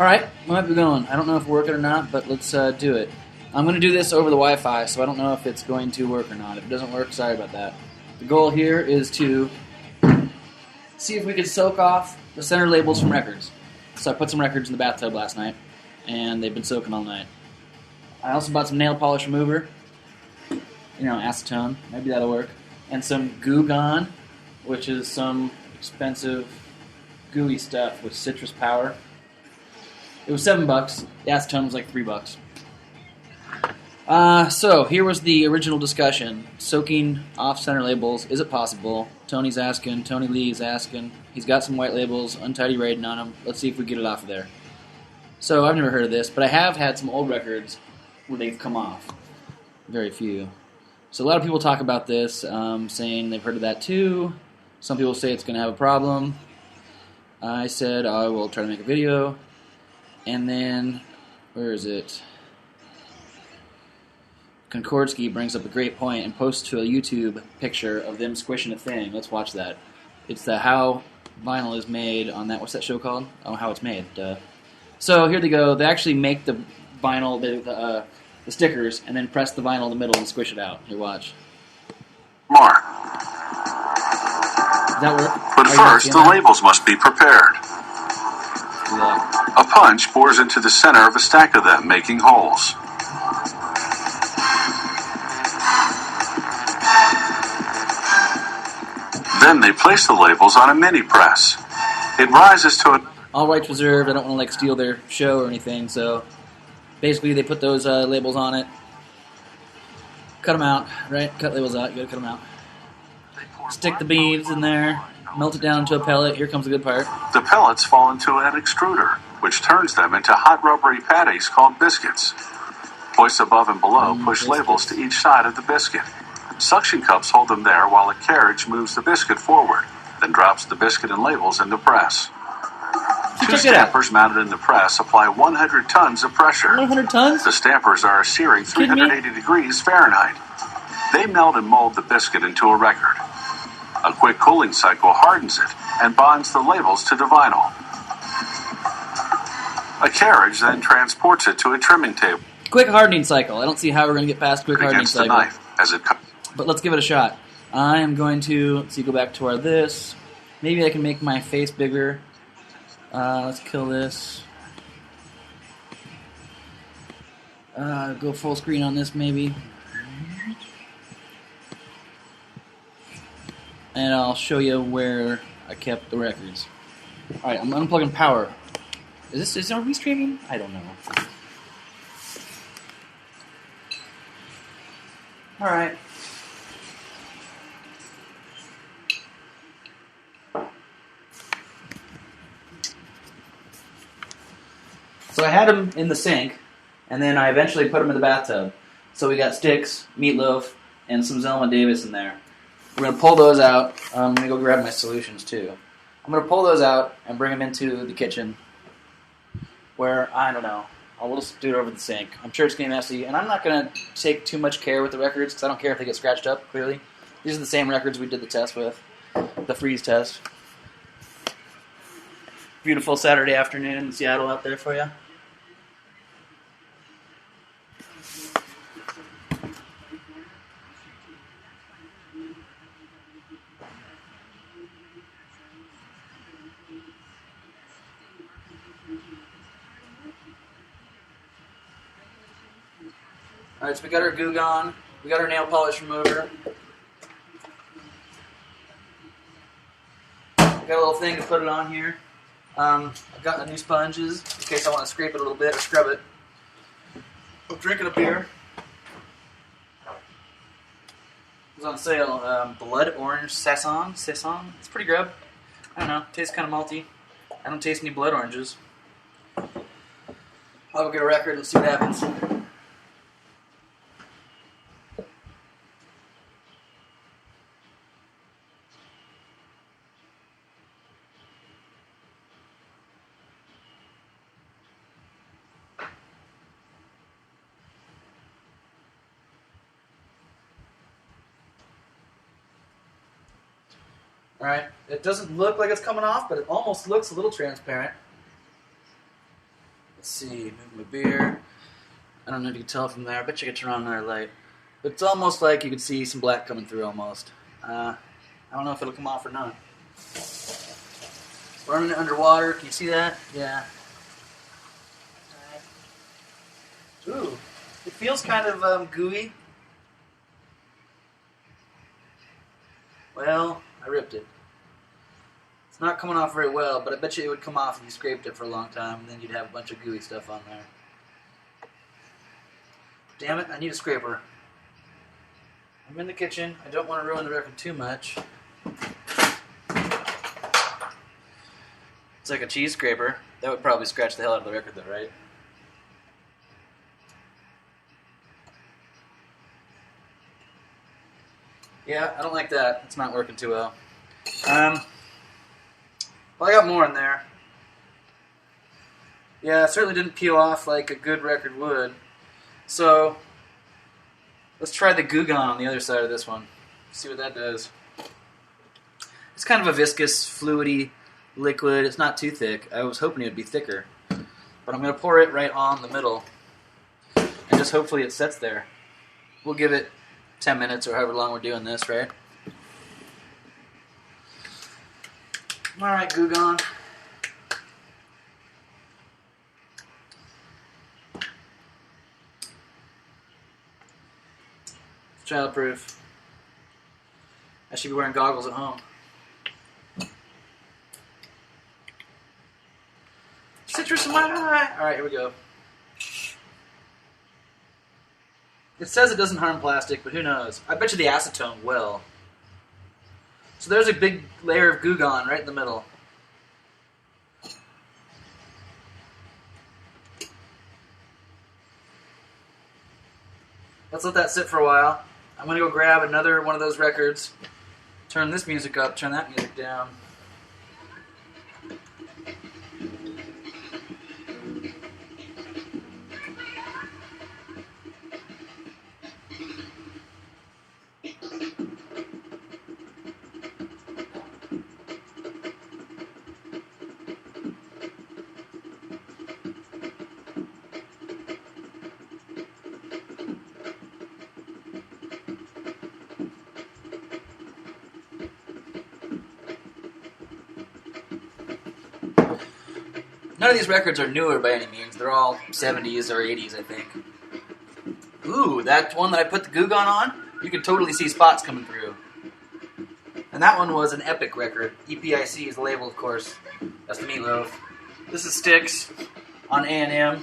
Alright, we might be going. I don't know if we're working or not, but let's do it. I'm going to do this over the Wi-Fi, so I don't know if it's going to work or not. If it doesn't work, sorry about that. The goal here is to see if we can soak off the center labels from records. So I put some records in the bathtub last night, and they've been soaking all night. I also bought some nail polish remover, acetone, maybe that'll work, and some Goo Gone, which is some expensive gooey stuff with citrus power. It was $7. The acetone was like $3. So here was the original discussion. Soaking off center labels, is it possible? Tony's asking, Tony Lee is asking. He's got some white labels, untidy rating on them. Let's see if we get it off of there. So I've never heard of this, but I have had some old records where they've come off. Very few. So a lot of people talk about this, saying they've heard of that too. Some people say it's going to have a problem. I said I will try to make a video. And then, where is it? Concordsky brings up a great point and posts to a YouTube picture of them squishing a thing. Let's watch that. It's the How Vinyl is Made on that. What's that show called? Oh, How It's Made. So here they go. They actually make the vinyl, the stickers, and then press the vinyl in the middle and squish it out. Here, watch. Mark. Does that work? But first, the labels must be prepared. Yeah. A punch bores into the center of a stack of them, making holes. Then they place the labels on a mini press. It rises to a... All rights reserved. I don't want to steal their show or anything, so basically they put those labels on it. Cut them out, right? Cut labels out. You gotta cut them out. Stick the beads in there. Melt it down into a pellet. Here comes the good part. The pellets fall into an extruder, which turns them into hot rubbery patties called biscuits. Hoist above and below, push labels to each side of the biscuit. Suction cups hold them there while a carriage moves the biscuit forward, then drops the biscuit and labels in the press. Two stampers mounted in the press apply 100 tons of pressure. 100 tons? The stampers are a searing 380 degrees Fahrenheit. They melt and mold the biscuit into a record. A quick cooling cycle hardens it and bonds the labels to the vinyl. A carriage then transports it to a trimming table. Quick hardening cycle. I don't see how we're going to get past quick hardening Against the cycle. knife as it comes. But let's give it a shot. I am going to, let's see, go back to our this. Maybe I can make my face bigger. Let's kill this. Go full screen on this maybe. And I'll show you where I kept the records. Alright, I'm unplugging power. Are we streaming? I don't know. Alright. So I had them in the sink, and then I eventually put them in the bathtub. So we got Sticks, Meatloaf, and some Zelma Davis in there. We're going to pull those out. I'm going to go grab my solutions, too. I'm going to pull those out and bring them into the kitchen where, I don't know, I'll just do it over the sink. I'm sure it's going to be messy, and I'm not going to take too much care with the records because I don't care if they get scratched up, clearly. These are the same records we did the test with, the freeze test. Beautiful Saturday afternoon in Seattle out there for you. Alright, so we got our Goo Gone, we got our nail polish remover. Got a little thing to put it on here. I've got the new sponges in case I want to scrape it a little bit or scrub it. I'm drinking a beer. It was on sale. Blood Orange Saison. It's pretty grub. I don't know. Tastes kind of malty. I don't taste any blood oranges. I'll go get a record. Let's see what happens. Alright, it doesn't look like it's coming off, but it almost looks a little transparent. Let's see, move my beer. I don't know if you can tell from there. I bet you could turn on another light. But it's almost like you could see some black coming through almost. I don't know if it'll come off or not. Running it underwater. Can you see that? Yeah. Ooh, it feels kind of gooey. Well, I ripped it. It's not coming off very well, but I bet you it would come off if you scraped it for a long time, and then you'd have a bunch of gooey stuff on there. Damn it, I need a scraper. I'm in the kitchen. I don't want to ruin the record too much. It's like a cheese scraper. That would probably scratch the hell out of the record though, right? Yeah, I don't like that. It's not working too well. Well, I got more in there. Yeah, it certainly didn't peel off like a good record would. So, let's try the Goo Gone on the other side of this one. See what that does. It's kind of a viscous, fluidy liquid. It's not too thick. I was hoping it would be thicker. But I'm going to pour it right on the middle. And just hopefully it sets there. We'll give it 10 minutes or however long we're doing this, right? Alright, Goo Gone. It's childproof. I should be wearing goggles at home. Citrus in my eye! Alright, here we go. It says it doesn't harm plastic, but who knows? I bet you the acetone will. So there's a big layer of Goo Gone right in the middle. Let's let that sit for a while. I'm going to go grab another one of those records, turn this music up, turn that music down. None of these records are newer by any means. They're all 70s or 80s, I think. Ooh, that one that I put the Goo Gone on, you can totally see spots coming through. And that one was an Epic record. EPIC is the label, of course. That's the Meatloaf. This is Styx on A&M.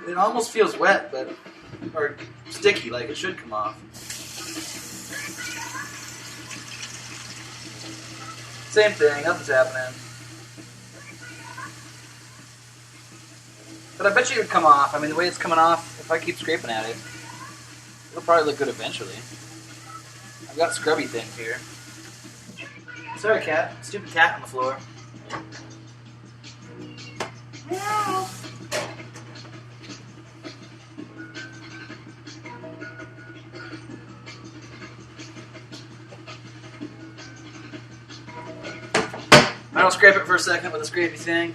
It almost feels wet, but or sticky, like it should come off. Same thing, nothing's happening. But I bet you it would come off. I mean, the way it's coming off, if I keep scraping at it, it'll probably look good eventually. I've got scrubby things here. Sorry, cat. Stupid cat on the floor. Meow. I'll scrape it for a second with a scrapey thing.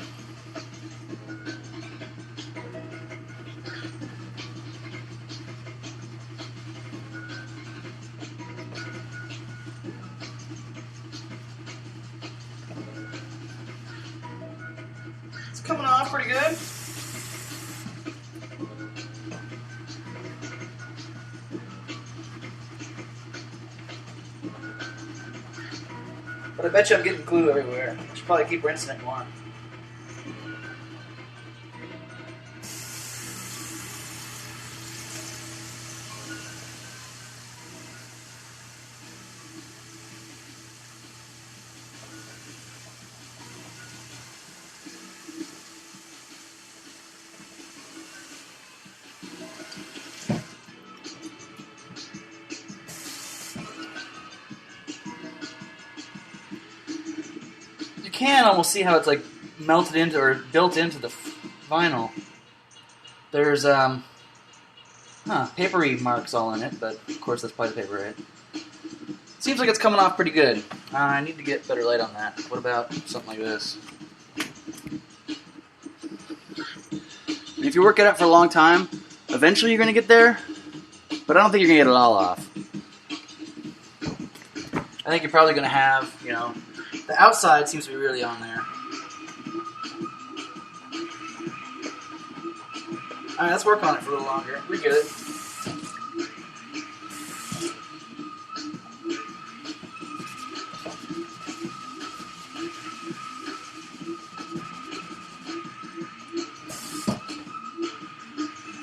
It's coming off pretty good. But I bet you I'm getting glue everywhere. I should probably keep rinsing it more. You can almost see how it's like melted into or built into the vinyl. There's papery marks all in it, but of course that's probably the paper, right? Seems like it's coming off pretty good. I need to get better light on that. What about something like this? And if you work at it for a long time, eventually you're going to get there, but I don't think you're going to get it all off. I think you're probably going to have, you know, the outside seems to be really on there. Alright, let's work on it for a little longer. We're good.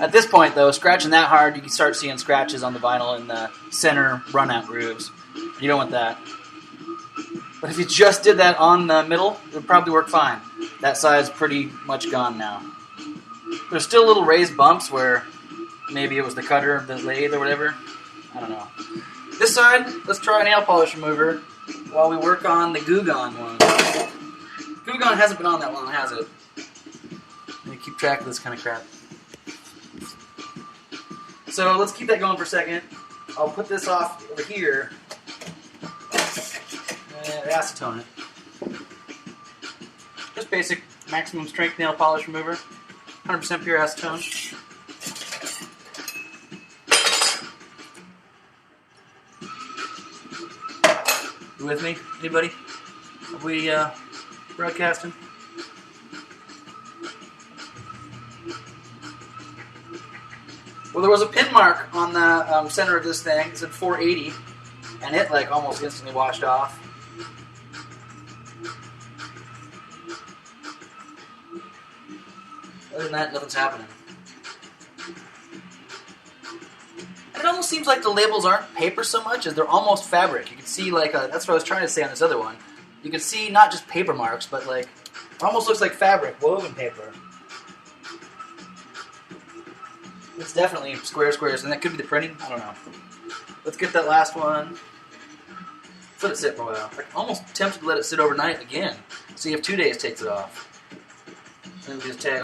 At this point, though, scratching that hard, you can start seeing scratches on the vinyl in the center run-out grooves. You don't want that. But if you just did that on the middle, it would probably work fine. That side's pretty much gone now. There's still little raised bumps where maybe it was the cutter, the lathe, or whatever. I don't know. This side, let's try a nail polish remover while we work on the Goo Gone one. Goo Gone hasn't been on that long, has it? Let me keep track of this kind of crap. So let's keep that going for a second. I'll put this off over here and acetone it. Just basic maximum strength nail polish remover. 100% pure acetone. You with me? Anybody? Are we broadcasting? Well, there was a pin mark on the center of this thing. It said 480, and it like almost instantly washed off. Other than that, nothing's happening. And it almost seems like the labels aren't paper so much as they're almost fabric. You can see like that's what I was trying to say on this other one. You can see not just paper marks, but like it almost looks like fabric, woven paper. It's definitely squares, and that could be the printing. I don't know. Let's get that last one. Let it sit for a while. I'm almost tempted to let it sit overnight again. See if 2 days takes it off. Then we just tag